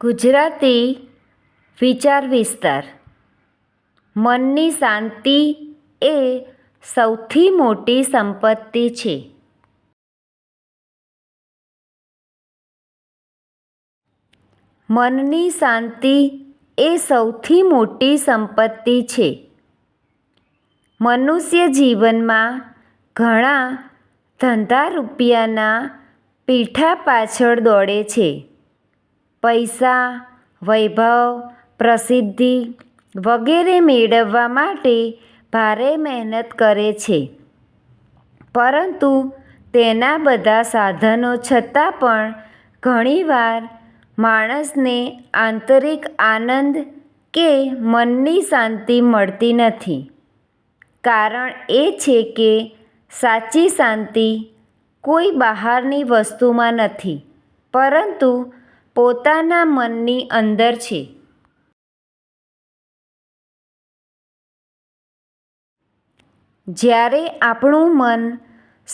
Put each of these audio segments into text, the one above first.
ગુજરાતી વિચાર વિસ્તાર. મનની શાંતિ એ સૌથી મોટી સંપત્તિ છે. મનની શાંતિ એ સૌથી મોટી સંપત્તિ છે. મનુષ્ય જીવનમાં ઘણા ધંધા રૂપિયાના પીઠા પાછળ દોડે છે. પૈસા, વૈભવ, પ્રસિદ્ધિ વગેરે મેળવવા માટે ભારે મહેનત કરે છે. પરંતુ તેના બધા સાધનો છતાં પણ ઘણીવાર માણસને આંતરિક આનંદ કે મનની શાંતિ મળતી નથી. કારણ એ છે કે સાચી શાંતિ કોઈ બહારની વસ્તુમાં નથી, પરંતુ પોતાના મનની અંદર છે. જ્યારે આપણું મન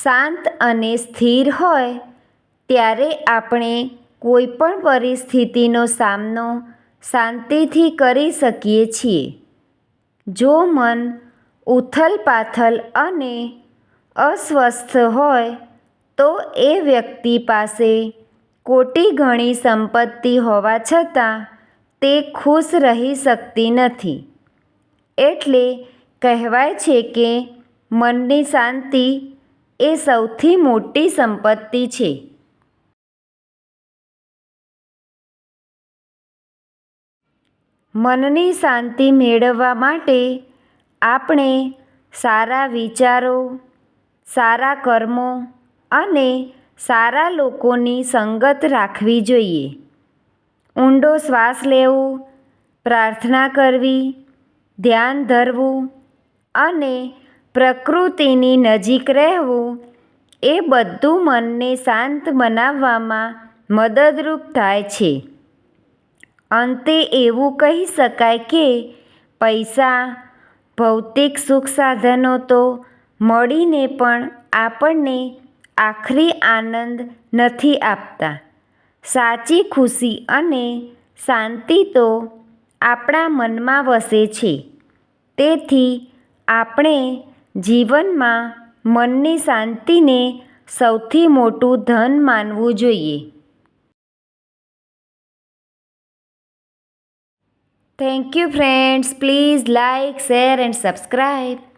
શાંત અને સ્થિર હોય ત્યારે આપણે કોઈ પણ પરિસ્થિતિનો સામનો શાંતિથી કરી શકીએ છીએ. જો મન ઉથલ-પાથલ અને અસ્વસ્થ હોય તો એ વ્યક્તિ પાસે કોટી ઘણી સંપત્તિ હોવા છતાં તે ખુશ રહી શકતી નથી. એટલે કહેવાય છે કે મનની શાંતિ એ સૌથી મોટી સંપત્તિ છે. મનની શાંતિ મેળવવા માટે આપણે સારા વિચારો, સારા કર્મો અને સારા લોકોની સંગત રાખવી જોઈએ. ઊંડો શ્વાસ લેવો, પ્રાર્થના કરવી, ધ્યાન ધરવું અને પ્રકૃતિની નજીક રહેવું એ બધું મનને શાંત બનાવવામાં મદદરૂપ થાય છે. અંતે એવું કહી શકાય કે પૈસા, ભૌતિક સુખ સાધનો તો મળીને પણ આપણને આખરી આનંદ નથી આપતા. સાચી ખુશી અને શાંતિ તો આપણા મનમાં વસે છે. તેથી આપણે જીવનમાં મનની શાંતિને સૌથી મોટું ધન માનવું જોઈએ. Thank you friends. Please like, share and subscribe.